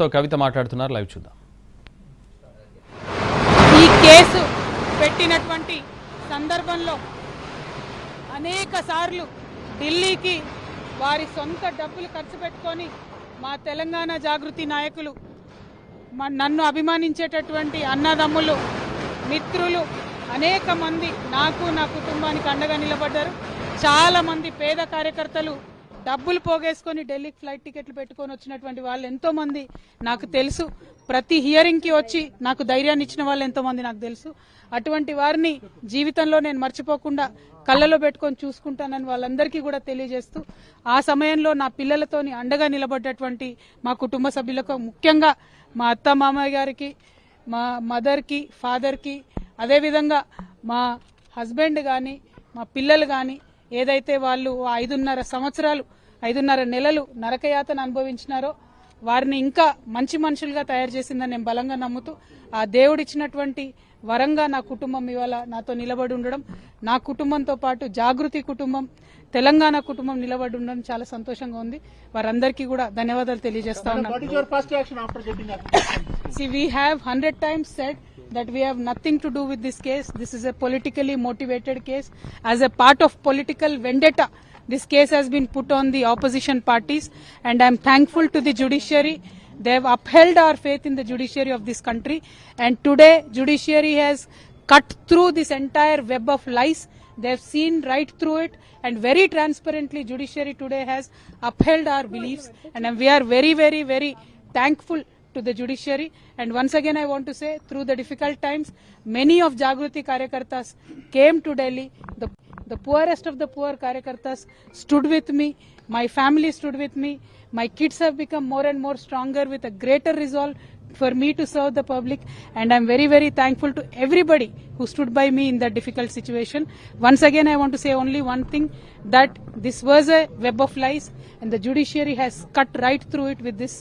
తో కవిత మాట్లాడుతున్నారు, లైవ్ చూద్దాం. ఈ కేసు పెట్టినటువంటి సందర్భంలో అనేక సార్లు ఢిల్లీకి వారి సొంత డబ్బులు ఖర్చు పెట్టుకొని మా తెలంగాణ జాగృతి నాయకులు, నన్ను అభిమానించేటటువంటి అన్నదమ్ములు, మిత్రులు అనేక మంది నాకు నా కుటుంబానికి అండగా నిలబడ్డారు. చాలా మంది పేద కార్యకర్తలు డబ్బులు పోగేసుకొని ఢిల్లీకి ఫ్లైట్ టికెట్లు పెట్టుకొని వచ్చినటువంటి వాళ్ళు ఎంతో మంది నాకు తెలుసు. ప్రతి హియరింగ్కి వచ్చి నాకు ధైర్యాన్ని ఇచ్చిన వాళ్ళు ఎంతో మంది నాకు తెలుసు. అటువంటి వారిని జీవితంలో నేను మర్చిపోకుండా కళ్ళలో పెట్టుకొని చూసుకుంటానని వాళ్ళందరికీ కూడా తెలియజేస్తూ, ఆ సమయంలో నా పిల్లలతోని అండగా నిలబడ్డటువంటి మా కుటుంబ సభ్యులకు, ముఖ్యంగా మా అత్త మామయ్య గారికి, మా మదర్కి, ఫాదర్కి, అదేవిధంగా మా హస్బెండ్ కానీ మా పిల్లలు కానీ ఏదైతే వాళ్ళు 5.5 సంవత్సరాలు 5.5 నెలలు నరకయాతన అనుభవించినారో వారిని ఇంకా మంచి మనుషులుగా తయారు చేసిందని నేను బలంగా నమ్ముతూ, ఆ దేవుడిచ్చినటువంటి వరంగా నా కుటుంబం ఇవాళ నాతో నిలబడి ఉండడం, నా కుటుంబంతో పాటు జాగృతి కుటుంబం, తెలంగాణ కుటుంబం నిలబడి ఉండడం చాలా సంతోషంగా ఉంది. వారందరికీ కూడా ధన్యవాదాలు తెలియజేస్తా ఉన్నాను. See, we have 100 times said that we have nothing to do with this case. This is a politically motivated case. As a part of political vendetta, this case has been put on the opposition parties, and I am thankful to the judiciary. They have upheld our faith in the judiciary of this country, and today judiciary has cut through this entire web of lies. They have seen right through it, and very transparently judiciary today has upheld our beliefs, and we are very, very, very thankful to the judiciary. And once again I want to say, through the difficult times, many of Jagruti Karyakartas came to Delhi. The poorest of the poor Karyakartas stood with me. My family stood with me. My kids have become more and more stronger with a greater resolve for me to serve the public, and I'm very, very thankful to everybody who stood by me in that difficult situation. Once again I want to say only one thing, that this was a web of lies, and the judiciary has cut right through it with this.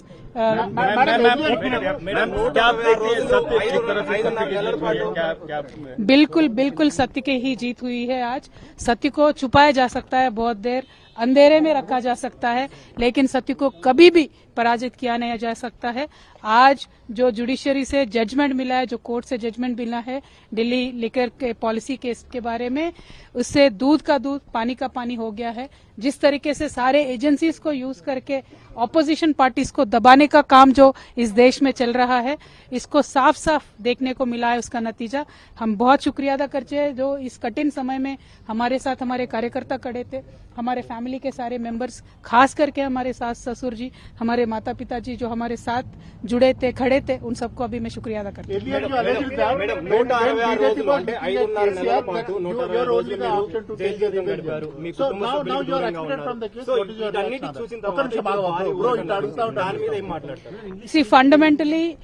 बिल्कुल बिल्कुल सत्य की ही जीत हुई है. आज सत्य को छुपाया जा सकता है, बहुत देर अंधेरे में रखा जा सकता है, लेकिन सत्य को कभी भी पराजित किया नहीं जा सकता है. आज जो जुडिशरी से जजमेंट मिला है, जो कोर्ट से जजमेंट मिला है दिल्ली लिकर के पॉलिसी केस के बारे में, उससे दूध का दूध पानी का पानी हो गया है. जिस तरीके से सारे एजेंसीज को यूज करके ऑपोजिशन पार्टीज को दबाने का काम जो इस देश में चल रहा है, इसको साफ साफ देखने को मिला है. उसका नतीजा हम बहुत शुक्रिया अदा करते हैं, जो इस कठिन समय में हमारे साथ हमारे कार्यकर्ता खड़े थे, हमारे फैमिली के सारे मेंबर्स, खास करके हमारे सास ससुर जी, हमारे माता पिता जी जो हमारे साथ जुड़े थे, खड़े थे, उन सबको अभी मैं शुक्रिया अदा करती हूँ. See, fundamentally,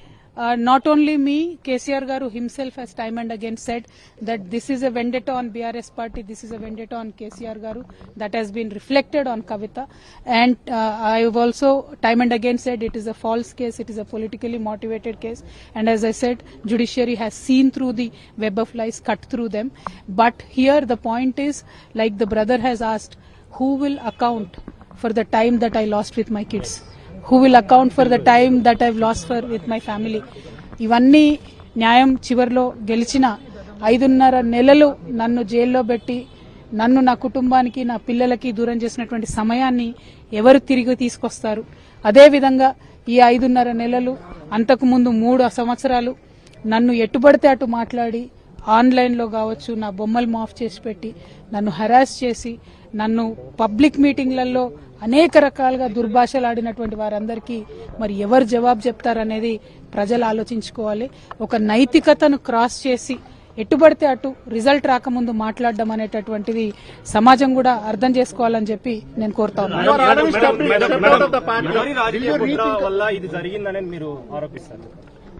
not only me, KCR Garu himself has time and again said that this is a vendetta on BRS party, this is a vendetta on KCR Garu, that has been reflected on Kavita, and I have also time and again said it is a false case, it is a politically motivated case, and as I said, judiciary has seen through the web of lies, cut through them. But here the point is, like the brother has asked, who will account for the time that I lost with my kids? Who will account for the time that I've lost with my family? ఇవన్నీ న్యాయం చివర్లో గెలిచిన 5.5 నెలలు నన్ను జైల్లో పెట్టి, నన్ను నా కుటుంబానికి నా పిల్లలకి దూరం చేసినటువంటి సమయాన్ని ఎవరు తిరిగి తీసుకొస్తారు? అదేవిధంగా ఈ 5.5 నెలలు, అంతకుముందు 3 సంవత్సరాలు నన్ను ఎట్టుబడితే అటు మాట్లాడి, ఆన్లైన్లో కావచ్చు నా బొమ్మలు మాఫ్ చేసి పెట్టి, నన్ను హరాస్ చేసి, నన్ను పబ్లిక్ మీటింగ్లలో అనేక రకాలుగా దుర్భాషలాడినటువంటి వారందరికీ మరి ఎవరు జవాబు చెప్తారనేది ప్రజలు ఆలోచించుకోవాలి. ఒక నైతికతను క్రాస్ చేసి ఎట్టుబడితే అటు రిజల్ట్ రాకముందు మాట్లాడడం అనేటటువంటిది సమాజం కూడా అర్థం చేసుకోవాలని చెప్పి నేను కోరుతా ఉన్నాను.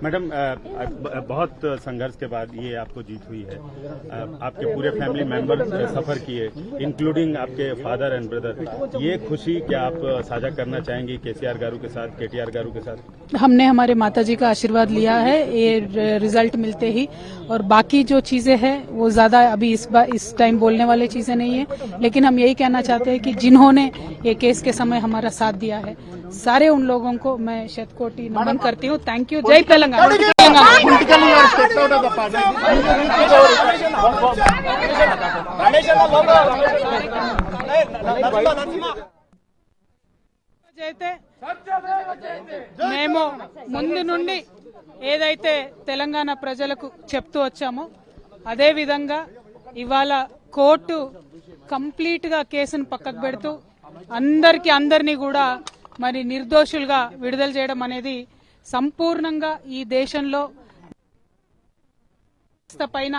मैडम, बहुत संघर्ष के बाद ये आपको जीत हुई है. आपके पूरे फैमिली मेंबर सफर किए, इंक्लूडिंग आपके फादर एंड ब्रदर. ये खुशी क्या आप साझा करना चाहेंगी केसीआर गारू के साथ, केटीआर गारू के साथ? हमने हमारे माताजी का आशीर्वाद लिया है ये रिजल्ट मिलते ही, और बाकी जो चीजें हैं वो ज्यादा अभी इस टाइम बोलने वाली चीजें नहीं है, लेकिन हम यही कहना चाहते हैं कि जिन्होंने ये केस के समय हमारा साथ दिया है, सारे उन लोगों को मैं शतकोटि नमन करती हूँ। Thank you. जय Telangana. Politically, you are stepped out of the party. అయితే మేము ముందు నుండి ఏదైతే తెలంగాణ ప్రజలకు చెప్తూ వచ్చామో అదే విధంగా ఇవాళ కోర్టు కంప్లీట్ గా కేసును పక్కకు పెడుతూ అందరినీ కూడా మరి నిర్దోషులుగా విడుదల చేయడం అనేది సంపూర్ణంగా ఈ దేశంలో పైన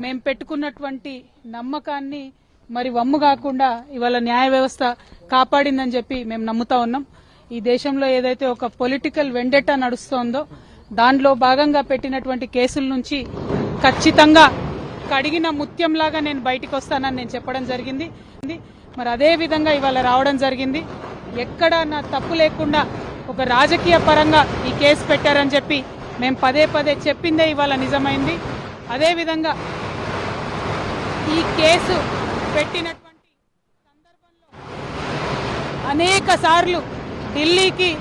మేము పెట్టుకున్నటువంటి నమ్మకాన్ని మరి వమ్ము కాకుండా ఇవాళ న్యాయ వ్యవస్థ కాపాడిందని చెప్పి మేము నమ్ముతా ఉన్నాం. ఈ దేశంలో ఏదైతే ఒక పొలిటికల్ వెండెటా నడుస్తోందో దానిలో భాగంగా పెట్టినటువంటి కేసుల నుంచి ఖచ్చితంగా కడిగిన ముత్యంలాగా నేను బయటికి వస్తానని నేను చెప్పడం జరిగింది. మరి అదే విధంగా ఇవాళ రావడం జరిగింది. ఎక్కడ నా తప్పు లేకుండా ఒక రాజకీయ పరంగా ఈ కేసు పెట్టారని చెప్పి మేము పదే చెప్పిందే ఇవాళ నిజమైంది. అదే విధంగా ఈ కేసు పెట్టినటువంటి సందర్భంలో అనేక సార్లు ఢిల్లీకి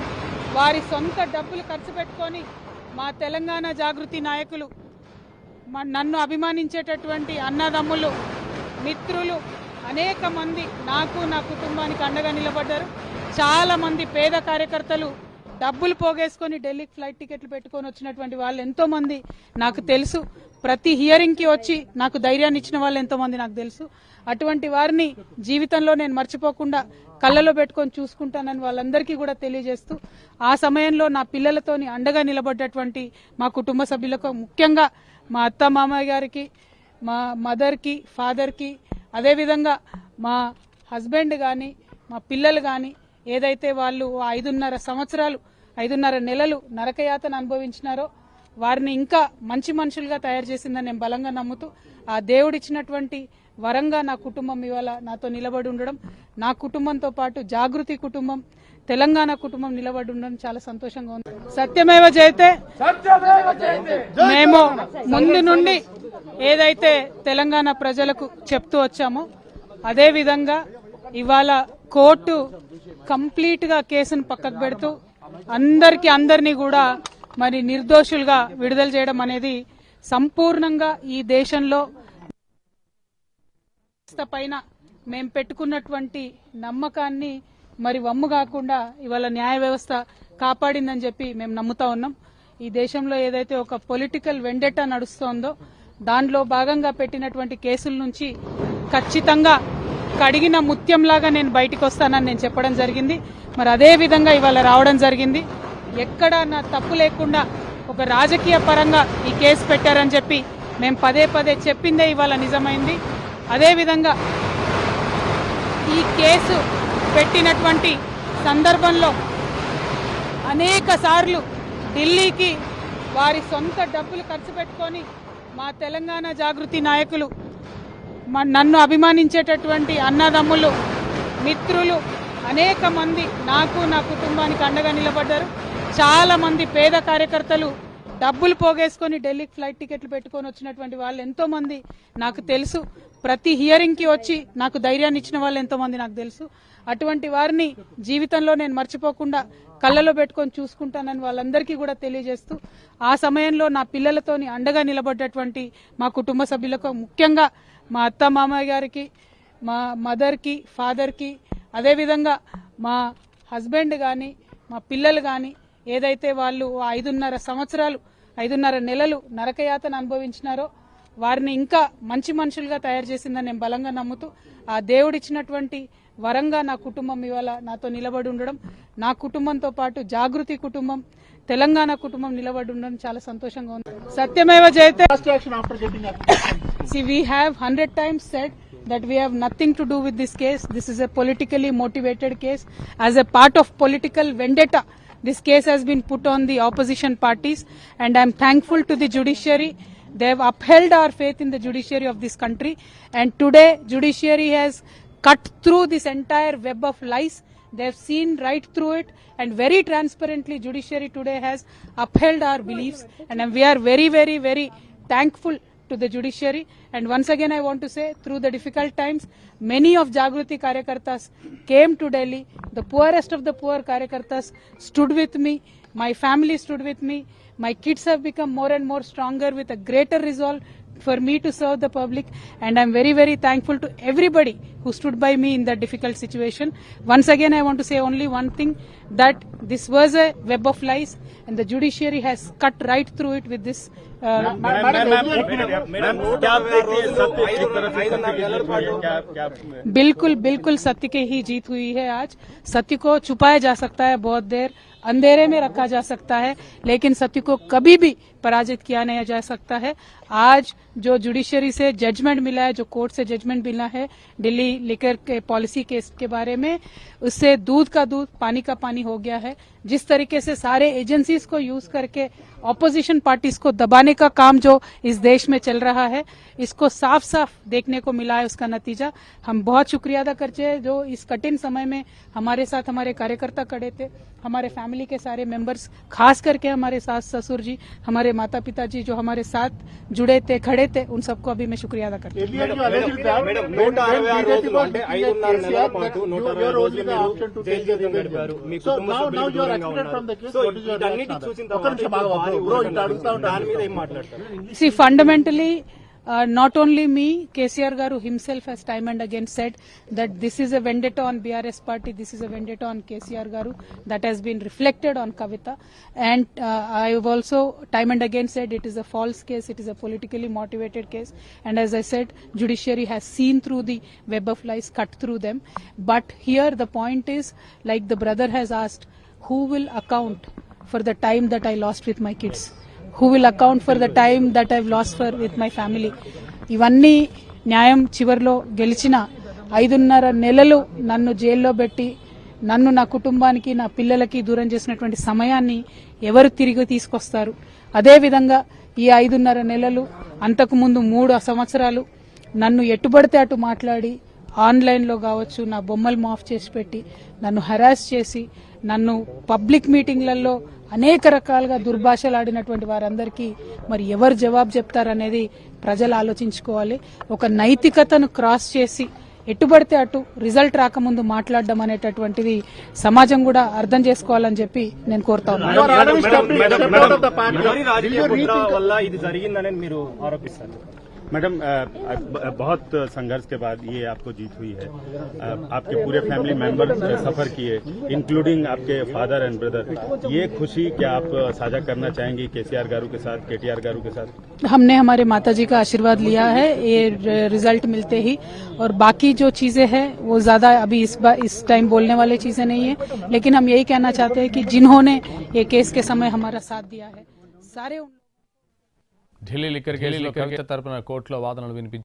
వారి సొంత డబ్బులు ఖర్చు పెట్టుకొని మా తెలంగాణ జాగృతి నాయకులు, నన్ను అభిమానించేటటువంటి అన్నదమ్ములు, మిత్రులు అనేక మంది నాకు నా కుటుంబానికి అండగా నిలబడ్డారు. చాలా మంది పేద కార్యకర్తలు డబ్బులు పోగేసుకొని ఢిల్లీకి ఫ్లైట్ టికెట్లు పెట్టుకొని వచ్చినటువంటి వాళ్ళు ఎంతో మంది నాకు తెలుసు. ప్రతి హియరింగ్ కి వచ్చి నాకు ధైర్యాన్ని ఇచ్చిన వాళ్ళు ఎంతో మంది నాకు తెలుసు. అటువంటి వారిని జీవితంలో నేను మర్చిపోకుండా కళ్ళలో పెట్టుకొని చూసుకుంటానని వాళ్ళందరికీ కూడా తెలియజేస్తూ, ఆ సమయంలో నా పిల్లలతోని అండగా నిలబడ్డటువంటి మా కుటుంబ సభ్యులకు, ముఖ్యంగా మా అత్త మామయ్య గారికి, మా మదర్కి, ఫాదర్కి, అదేవిధంగా మా హస్బెండ్ కానీ మా పిల్లలు కానీ ఏదైతే వాళ్ళు 5.5 సంవత్సరాలు 5.5 నెలలు నరకయాతన అనుభవించినారో వారిని ఇంకా మంచి మనుషులుగా తయారు చేసిందని నేను బలంగా నమ్ముతూ, ఆ దేవుడిచ్చినటువంటి వరంగా నా కుటుంబం ఇవాళ నాతో నిలబడి ఉండడం, నా కుటుంబంతో పాటు జాగృతి కుటుంబం, తెలంగాణ కుటుంబం నిలబడి ఉండడం చాలా సంతోషంగా ఉంది. సత్యమేవ జయతే. మేము ముందు నుండి ఏదైతే తెలంగాణ ప్రజలకు చెప్తూ వచ్చామో అదే విధంగా ఇవాళ కోర్టు కంప్లీట్ గా కేసును పక్కకు పెడుతూ అందరినీ కూడా మరి నిర్దోషులుగా విడుదల చేయడం అనేది సంపూర్ణంగా ఈ దేశంలో పైన మేము పెట్టుకున్నటువంటి నమ్మకాన్ని మరి వమ్ము కాకుండా ఇవాళ న్యాయ వ్యవస్థ కాపాడిందని చెప్పి మేము నమ్ముతా ఉన్నాం. ఈ దేశంలో ఏదైతే ఒక పొలిటికల్ వెండెటా నడుస్తోందో దానిలో భాగంగా పెట్టినటువంటి కేసుల నుంచి ఖచ్చితంగా కడిగిన ముత్యంలాగా నేను బయటికి వస్తానని నేను చెప్పడం జరిగింది. మరి అదే విధంగా ఇవాళ రావడం జరిగింది. ఎక్కడ నా తప్పు లేకుండా ఒక రాజకీయ పరంగా ఈ కేసు పెట్టారని చెప్పి మేము పదే చెప్పిందే ఇవాళ నిజమైంది. అదే విధంగా ఈ కేసు పెట్టినటువంటి సందర్భంలో అనేక సార్లు ఢిల్లీకి వారి సొంత డబ్బులు ఖర్చు పెట్టుకొని మా తెలంగాణ జాగృతి నాయకులు, నన్ను అభిమానించేటటువంటి అన్నదమ్ములు, మిత్రులు అనేక మంది నాకు నా కుటుంబానికి అండగా నిలబడ్డారు. చాలా మంది పేద కార్యకర్తలు డబ్బులు పోగేసుకొని ఢిల్లీకి ఫ్లైట్ టికెట్లు పెట్టుకొని వచ్చినటువంటి వాళ్ళు ఎంతో మంది నాకు తెలుసు. ప్రతి హియరింగ్ కి వచ్చి నాకు ధైర్యాన్ని ఇచ్చిన వాళ్ళు ఎంతో మంది నాకు తెలుసు. అటువంటి వారిని జీవితంలో నేను మర్చిపోకుండా కళ్ళలో పెట్టుకొని చూసుకుంటానని వాళ్ళందరికీ కూడా తెలియజేస్తూ, ఆ సమయంలో నా పిల్లలతోని అండగా నిలబడ్డటువంటి మా కుటుంబ సభ్యులకు, ముఖ్యంగా మా అత్త మామయ్య గారికి, మా మదర్కి, ఫాదర్కి, అదేవిధంగా మా హస్బెండ్ కానీ మా పిల్లలు కానీ ఏదైతే వాళ్ళు 5.5 సంవత్సరాలు 5.5 నెలలు నరకయాతన అనుభవించినారో వారిని ఇంకా మంచి మనుషులుగా తయారు చేసిందని నేను బలంగా నమ్ముతూ, ఆ దేవుడిచ్చినటువంటి వరంగా నా కుటుంబం ఇవాళ నాతో నిలబడి ఉండడం, నా కుటుంబంతో పాటు జాగృతి కుటుంబం, తెలంగాణ కుటుంబం నిలబడి ఉండడం చాలా సంతోషంగా ఉంది. సత్యమేవ జయతే. See, we have 100 times said that we have nothing to do with this case. This is a politically motivated case. As a part of political vendetta, this case has been put on the opposition parties, and I am thankful to the judiciary. They have upheld our faith in the judiciary of this country, and today judiciary has cut through this entire web of lies. They have seen right through it, and very transparently judiciary today has upheld our beliefs, and we are very thankful to the judiciary. And once again, I want to say, through the difficult times, many of Jagruti Karyakartas came to Delhi. The poorest of the poor Karyakartas stood with me. My family stood with me. My kids have become more and more stronger with a greater resolve for me to serve the public, and I'm very, very thankful to everybody who stood by me in that difficult situation. Once again, I want to say only one thing, that this was a web of lies and the judiciary has cut right through it with this. बिल्कुल बिल्कुल सत्य की ही जीत हुई है। आज सत्य को छुपाया जा सकता है, बहुत देर अंधेरे में रखा जा सकता है, लेकिन सत्य को कभी भी पराजित किया नहीं जा सकता है। आज जो जुडिशरी से जजमेंट मिला है, जो कोर्ट से जजमेंट मिला है दिल्ली लिकर के पॉलिसी केस के बारे में, उससे दूध का दूध पानी का पानी हो गया है। जिस तरीके से सारे एजेंसीज को यूज करके ऑपोजिशन पार्टीज को दबाने का काम जो इस देश में चल रहा है, इसको साफ साफ देखने को मिला है। उसका नतीजा हम बहुत शुक्रिया अदा करते हैं जो इस कठिन समय में हमारे साथ हमारे कार्यकर्ता खड़े थे, हमारे फैमिली के सारे मेंबर्स, खास करके हमारे सास ससुर जी, हमारे माता पिता जी जो हमारे साथ जुड़े थे, खड़े थे, उन सबको अभी मैं शुक्रिया अदा करती हूँ। See, fundamentally, not only me, KCR Garu himself has time and again said that this is a vendetta on BRS party, this is a vendetta on KCR Garu, that has been reflected on Kavita. And I have also time and again said it is a false case, it is a politically motivated case. And as I said, judiciary has seen through the web of lies, cut through them. But here the point is, like the brother has asked, who will account for the time that I lost with my kids? Who will account for the time that I've lost with my family? ఇవన్నీ న్యాయం చివర్లో గెలిచిన 5.5 నెలలు నన్ను జైల్లో పెట్టి నన్ను నా కుటుంబానికి నా పిల్లలకి దూరం చేసినటువంటి సమయాన్ని ఎవరు తిరిగి తీసుకొస్తారు? అదే విధంగా ఈ 5.5 నెలలు, అంతకు ముందు 3 సంవత్సరాలు నన్ను ఎట్టుబడితే అటు మాట్లాడి ఆన్లైన్లో కావచ్చు నా బొమ్మలు మాఫ్ చేసి పెట్టి నన్ను హరాస్ చేసి నన్ను పబ్లిక్ మీటింగ్లలో అనేక రకాలుగా దుర్భాషలాడినటువంటి వారందరికీ మరి ఎవరు జవాబు చెప్తారనేది ప్రజలు ఆలోచించుకోవాలి. ఒక నైతికతను క్రాస్ చేసి ఎట్టుబడితే అటు రిజల్ట్ రాకముందు మాట్లాడడం అనేటటువంటిది సమాజం కూడా అర్థం చేసుకోవాలని చెప్పి నేను కోరుతా ఉన్నాను. मैडम, बहुत संघर्ष के बाद ये आपको जीत हुई है। आपके पूरे फैमिली मेंबर सफर किए, इंक्लूडिंग आपके फादर एंड ब्रदर। ये खुशी क्या आप साझा करना चाहेंगी केसीआर गारू के साथ, केटीआर गारू के साथ? हमने हमारे माताजी का आशीर्वाद लिया है ये रिजल्ट मिलते ही, और बाकी जो चीजें हैं वो ज्यादा अभी इस टाइम बोलने वाली चीजें नहीं है, लेकिन हम यही कहना चाहते हैं कि जिन्होंने ये केस के समय हमारा साथ दिया है, सारे ఢిల్లీ లిక్కర్ కేసులో కవిత తరపున కోర్టులో వాదనలు వినిపించారు.